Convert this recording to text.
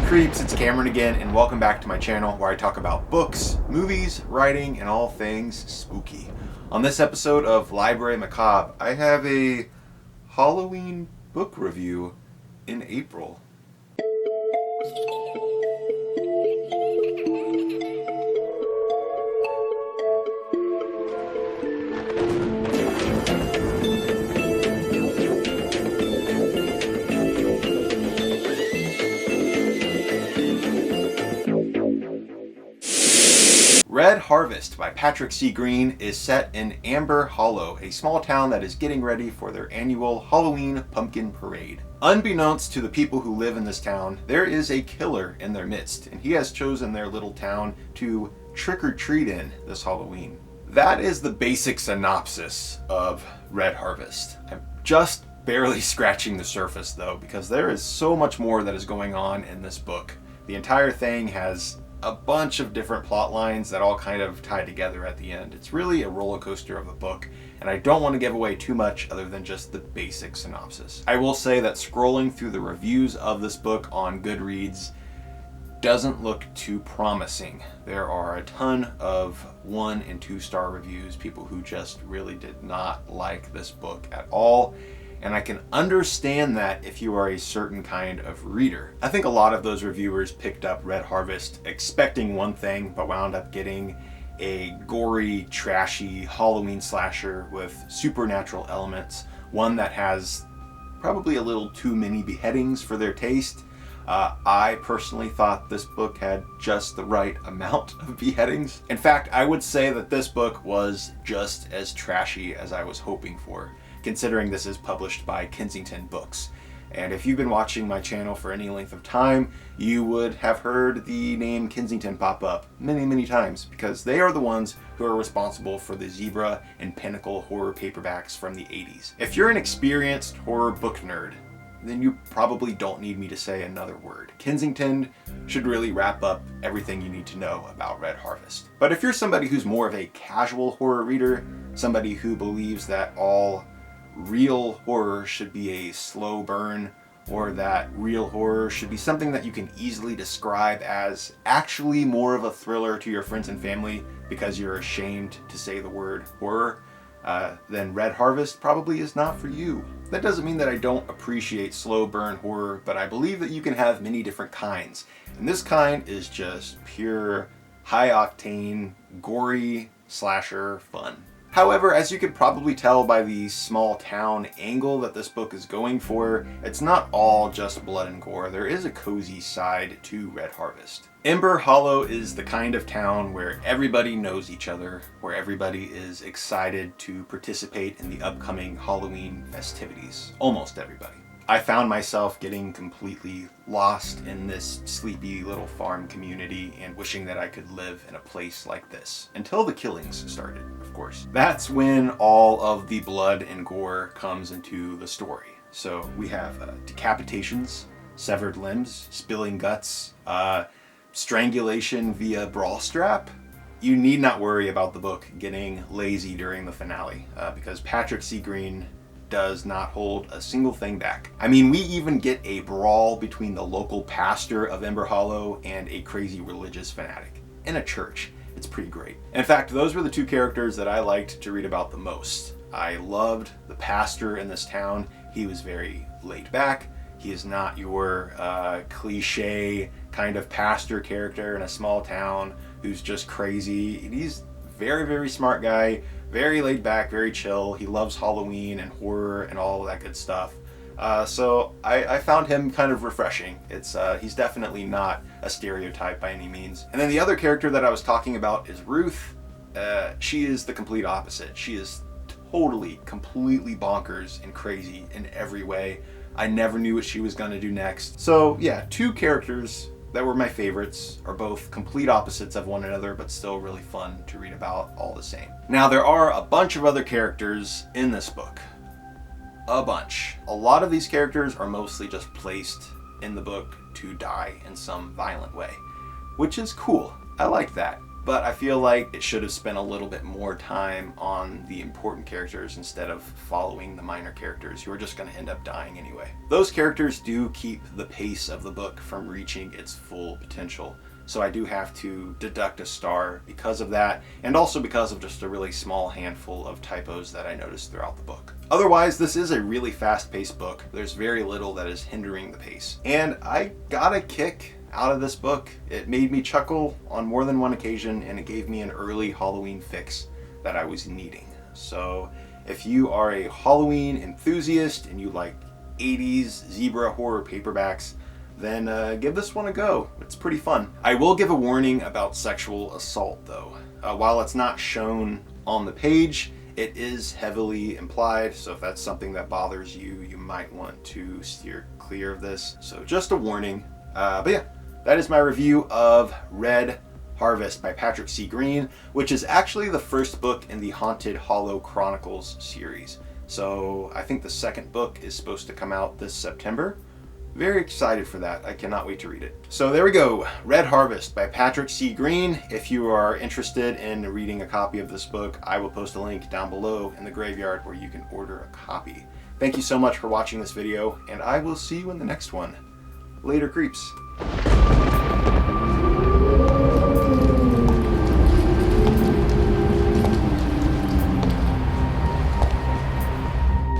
creeps, it's Cameron again, and welcome back to my channel where I talk about books, movies, writing, and all things spooky. On this episode of Library Macabre, I have a Halloween book review in April. Red Harvest by Patrick C. Greene is set in Amber Hollow, a small town that is getting ready for their annual Halloween pumpkin parade. Unbeknownst to the people who live in this town, there is a killer in their midst, and he has chosen their little town to trick-or-treat in this Halloween. That is the basic synopsis of Red Harvest. I'm just barely scratching the surface though, because there is so much more that is going on in this book. The entire thing has a bunch of different plot lines that all kind of tie together at the end. It's really a roller coaster of a book, and I don't want to give away too much other than just the basic synopsis. I will say that scrolling through the reviews of this book on Goodreads doesn't look too promising. There are a ton of 1 and 2 star reviews, people who just really did not like this book at all. And I can understand that if you are a certain kind of reader. I think a lot of those reviewers picked up Red Harvest expecting one thing, but wound up getting a gory, trashy Halloween slasher with supernatural elements. One that has probably a little too many beheadings for their taste. I personally thought this book had just the right amount of beheadings. In fact, I would say that this book was just as trashy as I was hoping for, considering this is published by Kensington Books. And if you've been watching my channel for any length of time, you would have heard the name Kensington pop up many times, because they are the ones who are responsible for the Zebra and Pinnacle horror paperbacks from the 80s. If you're an experienced horror book nerd, then you probably don't need me to say another word. Kensington should really wrap up everything you need to know about Red Harvest. But if you're somebody who's more of a casual horror reader, somebody who believes that all real horror should be a slow burn, or that real horror should be something that you can easily describe as actually more of a thriller to your friends and family because you're ashamed to say the word horror, then Red Harvest probably is not for you. That doesn't mean that I don't appreciate slow burn horror, but I believe that you can have many different kinds. And this kind is just pure, high octane, gory slasher fun. However, as you could probably tell by the small town angle that this book is going for, it's not all just blood and gore. There is a cozy side to Red Harvest. Amber Hollow is the kind of town where everybody knows each other, where everybody is excited to participate in the upcoming Halloween festivities. Almost everybody. I found myself getting completely lost in this sleepy little farm community and wishing that I could live in a place like this. Until the killings started, of course. That's when all of the blood and gore comes into the story. So we have decapitations, severed limbs, spilling guts, strangulation via brawl strap. You need not worry about the book getting lazy during the finale, because Patrick C. Greene does not hold a single thing back. I mean, we even get a brawl between the local pastor of Amber Hollow and a crazy religious fanatic in a church. It's pretty great. In fact, those were the 2 characters that I liked to read about the most. I loved the pastor in this town. He was very laid back. He is not your cliche kind of pastor character in a small town who's just crazy. He's very smart guy, very laid back, very chill. He loves Halloween and horror and all of that good stuff. So I found him kind of refreshing. He's definitely not a stereotype by any means. And then the other character that I was talking about is Ruth. She is the complete opposite. She is completely bonkers and crazy in every way. I never knew what she was going to do next. So yeah, 2 characters that were my favorites are both complete opposites of one another, but still really fun to read about all the same. Now, there are a bunch of other characters in this book. A bunch. A lot of these characters are mostly just placed in the book to die in some violent way, which is cool. I like that. but I feel like it should have spent a little bit more time on the important characters instead of following the minor characters who are just going to end up dying anyway. Those characters do keep the pace of the book from reaching its full potential, so I do have to deduct a star because of that, and also because of just a really small handful of typos that I noticed throughout the book. Otherwise, this is a really fast-paced book. There's very little that is hindering the pace. And I got a kick out of this book. It made me chuckle on more than one occasion, and it gave me an early Halloween fix that I was needing. So if you are a Halloween enthusiast and you like 80s zebra horror paperbacks, then give this one a go. It's pretty fun. I will give a warning about sexual assault though. While it's not shown on the page, it is heavily implied, so if that's something that bothers you, you might want to steer clear of this. So just a warning. But yeah, that is my review of Red Harvest by Patrick C. Greene, which is actually the first book in the Haunted Hollow Chronicles series. So I think the second book is supposed to come out this September. Very excited for that. I cannot wait to read it. So there we go, Red Harvest by Patrick C. Greene. If you are interested in reading a copy of this book, I will post a link down below in the graveyard where you can order a copy. Thank you so much for watching this video, and I will see you in the next one. Later, creeps.